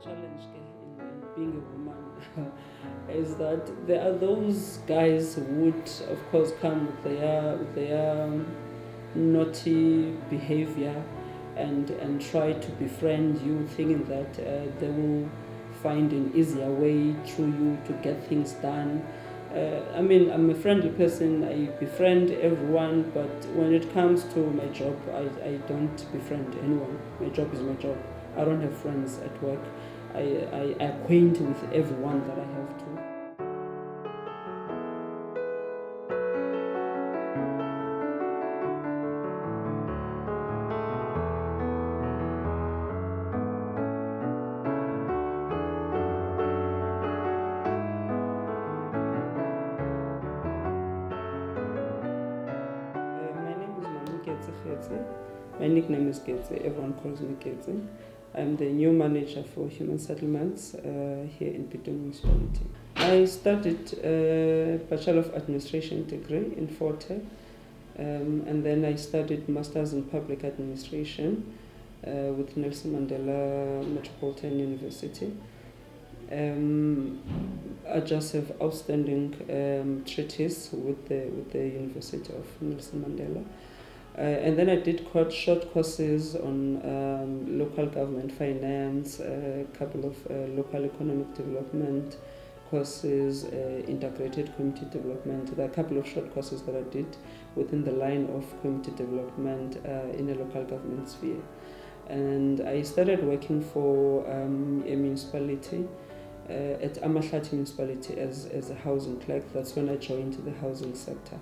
challenge in being a woman is that there are those guys who would, of course, come with their naughty behavior and try to befriend you, thinking that they will find an easier way through you to get things done. I'm a friendly person, I befriend everyone, but when it comes to my job, I don't befriend anyone. My job is my job. I don't have friends at work. I acquaint with everyone that I have to. My name is Khetsi. My nickname is Khetsi. Everyone calls me Khetsi. I'm the new manager for human settlements here in Bitou Municipality. I studied a Bachelor of Administration degree in Forte, and then I studied Masters in Public Administration with Nelson Mandela Metropolitan University. I just have outstanding treaties with the University of Nelson Mandela. And then I did quite short courses on local government finance, a couple of local economic development courses, integrated community development. There are a couple of short courses that I did within the line of community development in a local government sphere. And I started working for a municipality, at Amahlati Municipality as a housing clerk. That's when I joined the housing sector.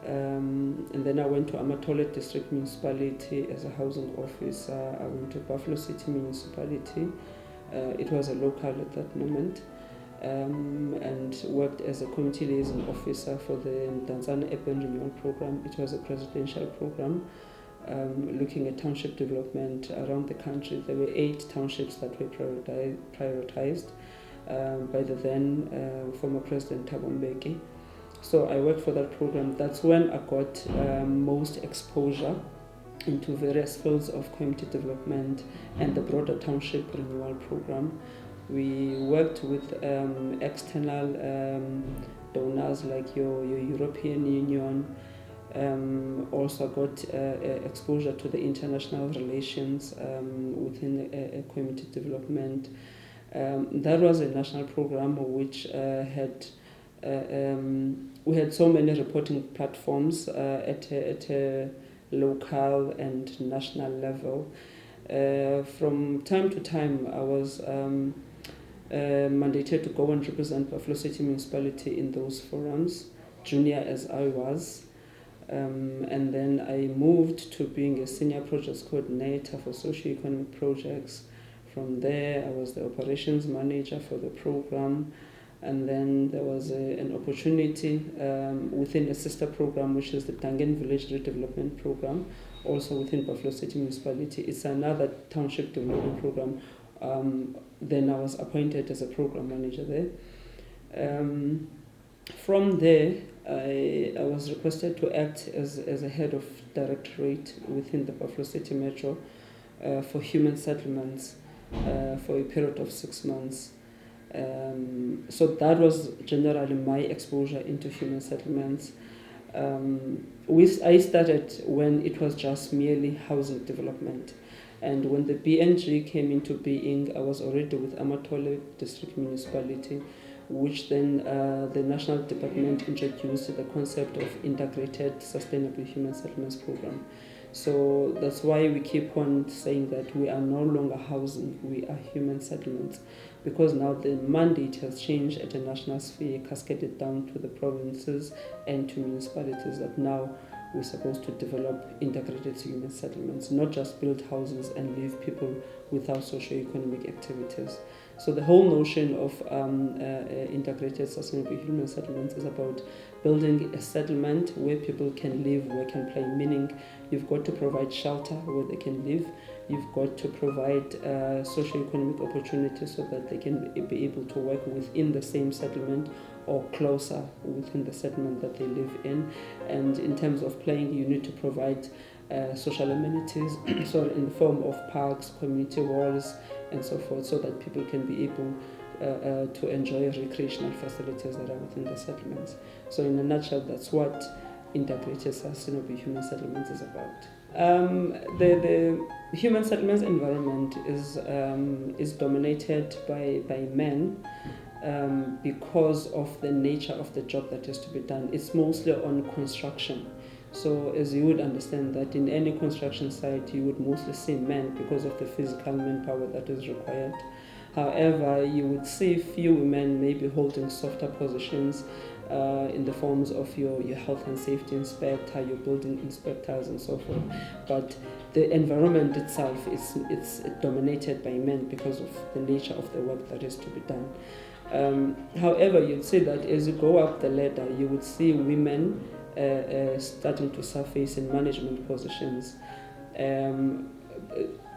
And then I went to Amatole District Municipality as a housing officer. I went to Buffalo City Municipality. It was a local at that moment. And worked as a community liaison officer for the Tanzania Urban Renewal Program. It was a presidential program looking at township development around the country. There were 8 townships that were prioritized by the then former President Thabo Mbeki. So I worked for that program. That's when I got most exposure into various fields of community development and the broader township renewal program. We worked with external donors like your European Union. Also got exposure to the international relations within community development. That was a national program which we had so many reporting platforms at a local and national level. From time to time, I was mandated to go and represent Buffalo City Municipality in those forums, junior as I was. And then I moved to being a senior projects coordinator for socio-economic projects. From there, I was the operations manager for the program. And then there was an opportunity within a sister program, which is the Tangen Village Redevelopment Program, also within Buffalo City Municipality. It's another township development program. Then I was appointed as a program manager there. From there, I was requested to act as a head of directorate within the Buffalo City Metro for human settlements for a period of 6 months. So that was generally my exposure into human settlements. I started when it was just merely housing development. And when the BNG came into being, I was already with Amatole District Municipality, which then the National Department introduced the concept of Integrated Sustainable Human Settlements Program. So that's why we keep on saying that we are no longer housing, we are human settlements, because now the mandate has changed at a national sphere, cascaded down to the provinces and to municipalities, that now we're supposed to develop integrated human settlements, not just build houses and leave people without socio-economic activities. So the whole notion of integrated sustainable human settlements is about building a settlement where people can live, work and play, meaning you've got to provide shelter where they can live, you've got to provide socio-economic opportunities so that they can be able to work within the same settlement or closer within the settlement that they live in. And in terms of playing, you need to provide social amenities, so in the form of parks, community halls, and so forth, so that people can be able to enjoy recreational facilities that are within the settlements. So in a nutshell, that's what integrated sustainable human settlements is about. The human settlements environment is dominated by men because of the nature of the job that has to be done. It's mostly on construction. So as you would understand that in any construction site you would mostly see men because of the physical manpower that is required. However, you would see few women maybe holding softer positions in the forms of your health and safety inspector, your building inspectors and so forth. But the environment itself it's dominated by men because of the nature of the work that is to be done. However, you'd see that as you go up the ladder, you would see women starting to surface in management positions.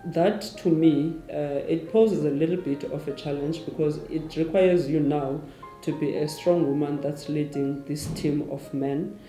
That to me, it poses a little bit of a challenge because it requires you now to be a strong woman that's leading this team of men.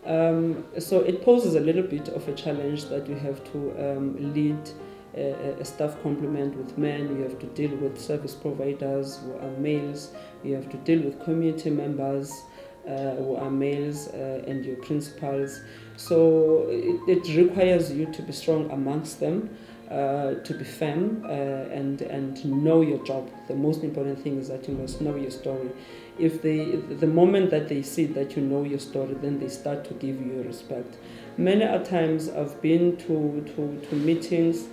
So it poses a little bit of a challenge that you have to lead a staff complement with men, you have to deal with service providers who are males, you have to deal with community members who are males and your principals. So it requires you to be strong amongst them, to be firm and know your job. The most important thing is that you must know your story. If the moment that they see that you know your story, then they start to give you respect. Many a times I've been to meetings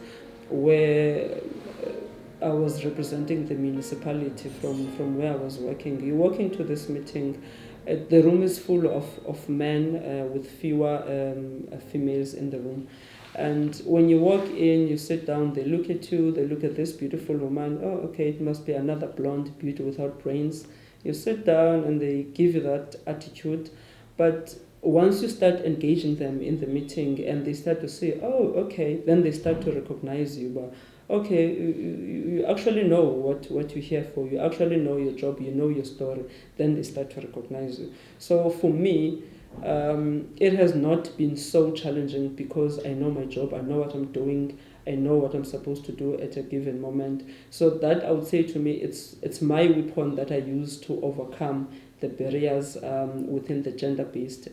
where I was representing the municipality from where I was working. You walk into this meeting, the room is full of men with fewer females in the room. And when you walk in, you sit down, they look at you, they look at this beautiful woman. Oh, okay, it must be another blonde beauty without brains. You sit down and they give you that attitude. But once you start engaging them in the meeting and they start to say, oh, okay, then they start to recognize you. But okay, you actually know what you're here for. You actually know your job, you know your story. Then they start to recognize you. So for me, it has not been so challenging because I know my job, I know what I'm doing, I know what I'm supposed to do at a given moment. So that I would say to me, it's my weapon that I use to overcome the barriers within the gender-based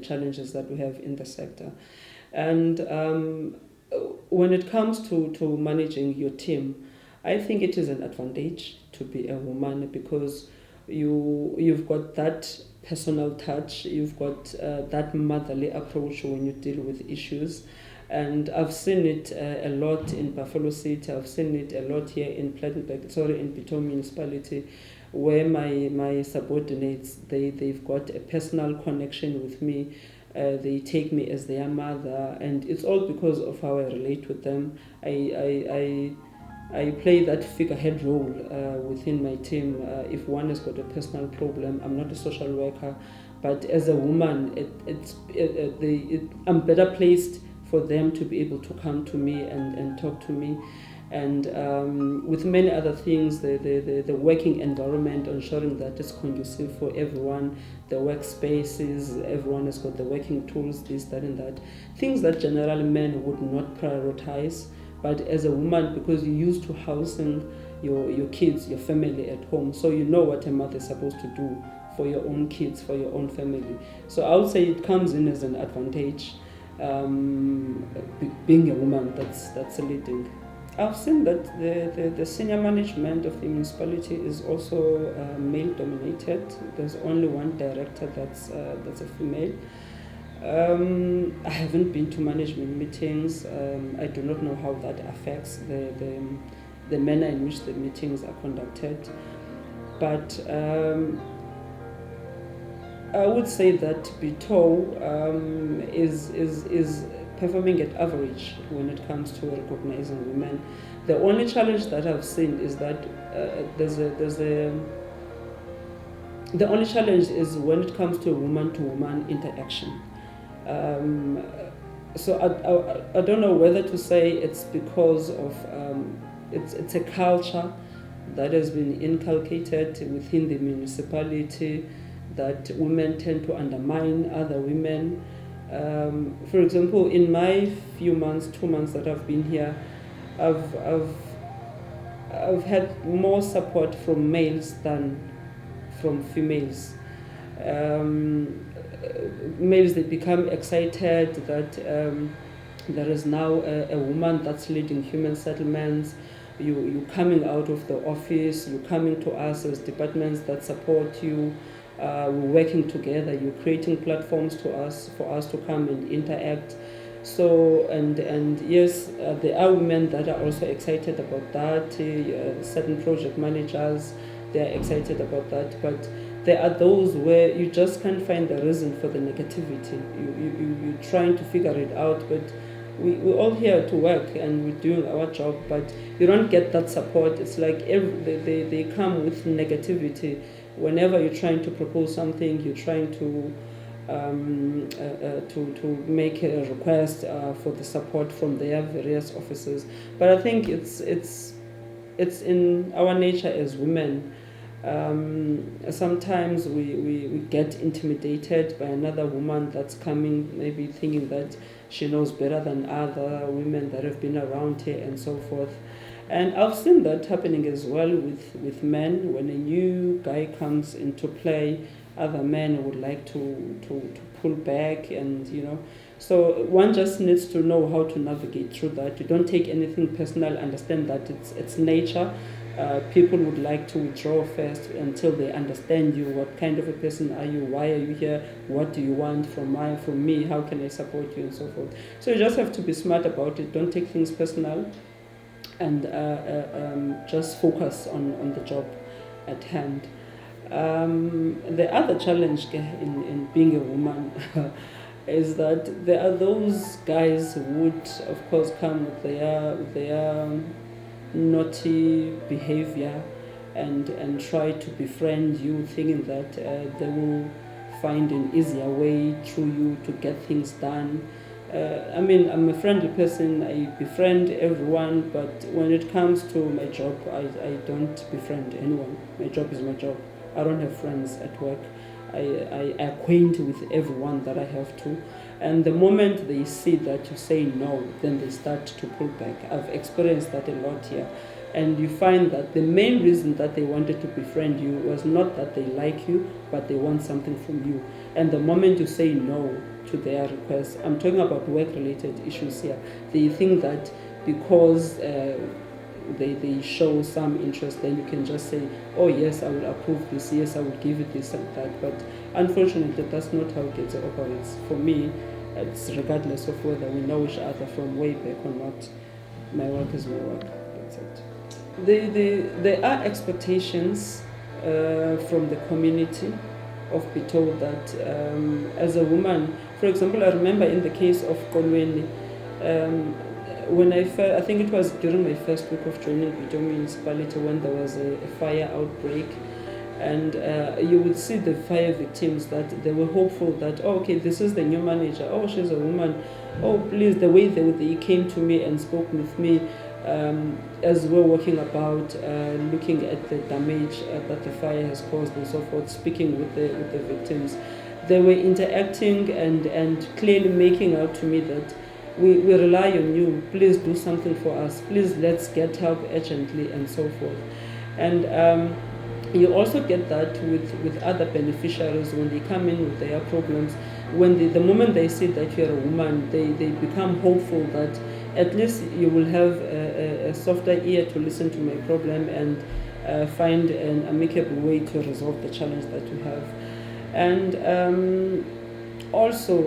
challenges that we have in the sector. And when it comes to managing your team, I think it is an advantage to be a woman because you've got that personal touch, you've got that motherly approach when you deal with issues. And I've seen it a lot in Buffalo City, I've seen it a lot here in Bitou Municipality, where my subordinates, they've got a personal connection with me. They take me as their mother, and it's all because of how I relate with them. I play that figurehead role within my team. If one has got a personal problem, I'm not a social worker, but as a woman, I'm better placed for them to be able to come to me and talk to me. And with many other things, the working environment, ensuring that it's conducive for everyone, the workspaces, everyone has got the working tools, this, that, and that. Things that generally men would not prioritize. But as a woman, because you're used to housing your kids, your family at home, so you know what a mother is supposed to do for your own kids, for your own family. So I would say it comes in as an advantage, being a woman that's leading. I've seen that the senior management of the municipality is also male dominated. There's only one director that's a female. I haven't been to management meetings. I do not know how that affects the manner in which the meetings are conducted. But I would say that Bitou is performing at average when it comes to recognizing women. The only challenge that I've seen is that the only challenge is when it comes to woman-to-woman interaction. So I don't know whether to say it's because of it's a culture that has been inculcated within the municipality that women tend to undermine other women. For example, in my few months, 2 months that I've been here, I've had more support from males than from females. Males, they become excited that there is now a woman that's leading human settlements. You coming out of the office, you coming to us as departments that support you. We're working together. You're creating platforms for us to come and interact. So and yes, there are women that are also excited about that. Certain project managers, they are excited about that, but there are those where you just can't find the reason for the negativity. You're trying to figure it out, but we're all here to work and we're doing our job, but you don't get that support. It's like they come with negativity. Whenever you're trying to propose something, you're trying to make a request for the support from their various offices. But I think it's in our nature as women. Sometimes we get intimidated by another woman that's coming, maybe thinking that she knows better than other women that have been around here and so forth. And I've seen that happening as well with men. When a new guy comes into play, other men would like to pull back, and so one just needs to know how to navigate through that. You don't take anything personal, understand that it's nature. People would like to withdraw first until they understand you. What kind of a person are you? Why are you here? What do you want from me? How can I support you, and so forth. So you just have to be smart about it. Don't take things personal, and just focus on the job at hand. The other challenge in being a woman is that there are those guys who would, of course, come with their naughty behavior and try to befriend you, thinking that they will find an easier way through you to get things done. I'm a friendly person. I befriend everyone, but when it comes to my job, I don't befriend anyone. My job is my job. I don't have friends at work. I acquaint with everyone that I have to. And the moment they see that you say no, then they start to pull back. I've experienced that a lot here. And you find that the main reason that they wanted to befriend you was not that they like you, but they want something from you. And the moment you say no to their requests, I'm talking about work-related issues here, they think that because they show some interest, then you can just say, oh yes, I will approve this, yes, I will give it this and that. But unfortunately, that's not how it operates. For me, it's regardless of whether we know each other from way back or not. My work is my work. That's it. There are expectations from the community of Bitou that as a woman, for example, I remember in the case of Kolweni, when I think it was during my first week of joining Bitou Municipality when there was a fire outbreak, and you would see the fire victims that they were hopeful that, oh, okay, this is the new manager, oh, she's a woman, oh, please, the way they came to me and spoke with me as we're working about looking at the damage that the fire has caused and so forth, speaking with the victims. They were interacting and clearly making out to me that we rely on you, please do something for us, please let's get help urgently and so forth. And you also get that with other beneficiaries when they come in with their problems. When the moment they see that you're a woman, they become hopeful that at least you will have a softer ear to listen to my problem and find an amicable way to resolve the challenge that you have. And also,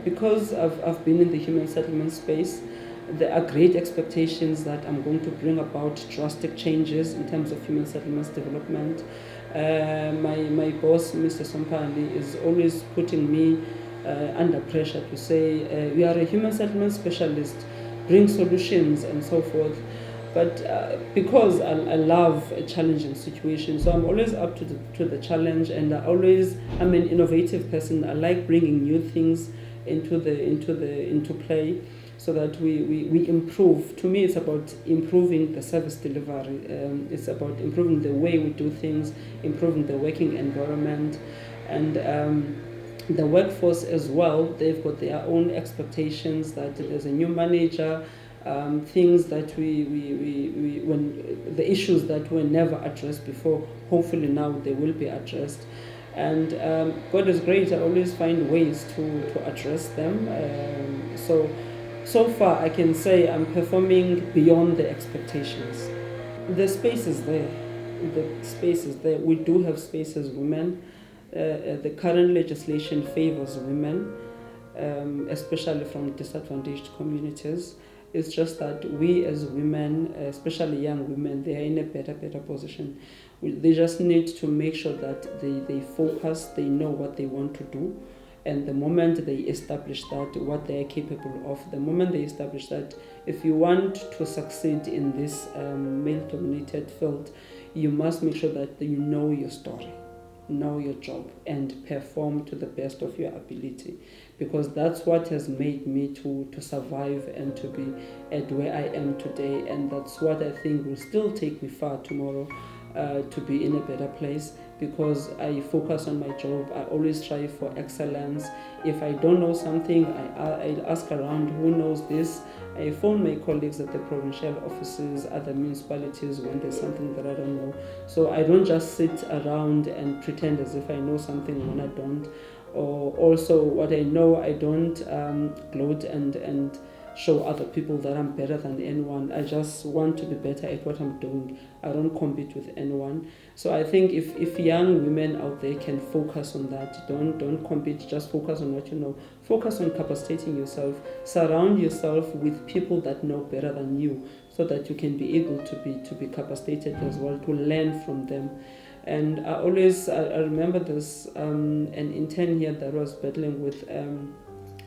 because I've been in the human settlement space, there are great expectations that I'm going to bring about drastic changes in terms of human settlements development. My boss, Mr. Sompali, is always putting me under pressure to say, we are a human settlement specialist, bring solutions and so forth. But because I love a challenging situation, so I'm always up to the challenge, and I'm an innovative person. I like bringing new things into play, so that we improve. To me, it's about improving the service delivery. It's about improving the way we do things, improving the working environment, and The workforce as well, they've got their own expectations that there's a new manager, things that when the issues that were never addressed before, hopefully now they will be addressed. And God is great, I always find ways to address them. So far I can say I'm performing beyond the expectations. The space is there. The space is there. We do have space as women. The current legislation favors women, especially from disadvantaged communities. It's just that we as women, especially young women, they are in a better position. They just need to make sure that they focus, they know what they want to do. And the moment they establish that, what they are capable of, the moment they establish that, if you want to succeed in this male-dominated field, you must make sure that you know your story, know your job, and perform to the best of your ability, because that's what has made me to survive and to be at where I am today, and that's what I think will still take me far tomorrow, to be in a better place, because I focus on my job. I always strive for excellence. If I don't know something, I ask around who knows this. I phone my colleagues at the provincial offices, other municipalities when there's something that I don't know. So I don't just sit around and pretend as if I know something when I don't. Or also what I know, I don't gloat and show other people that I'm better than anyone. I just want to be better at what I'm doing. I don't compete with anyone. So I think if young women out there can focus on that, don't compete, just focus on what you know. Focus on capacitating yourself. Surround yourself with people that know better than you, so that you can be able to be capacitated as well, to learn from them. And I remember this, an intern here that was battling with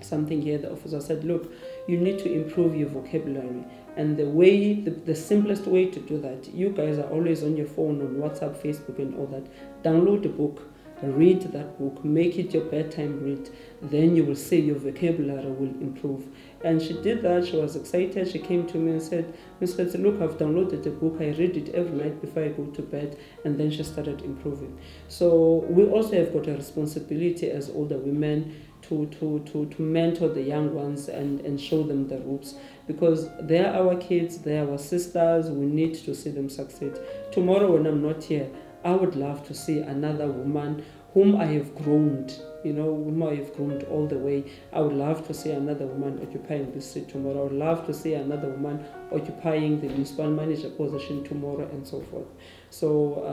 something here. The officer said, look, you need to improve your vocabulary. And the simplest way to do that, you guys are always on your phone, on WhatsApp, Facebook and all that. Download a book, read that book, make it your bedtime read. Then you will see your vocabulary will improve. And she did that. She was excited. She came to me and said, Miss Khetsi, look, I've downloaded a book. I read it every night before I go to bed. And then she started improving. So we also have got a responsibility as older women to mentor the young ones and show them the ropes, because they are our kids, they are our sisters. We need to see them succeed. Tomorrow when I'm not here, I would love to see another woman whom I have groomed, whom I have groomed all the way. I would love to see another woman occupying this seat tomorrow. I would love to see another woman occupying the municipal manager position tomorrow, and so forth. So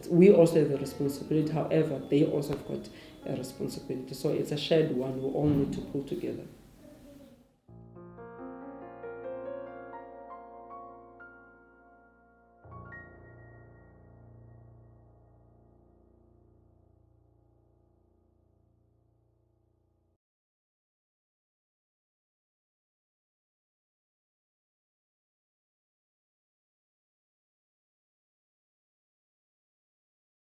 we also have a responsibility. However, they also have got a responsibility. So it's a shared one we all need to pull together.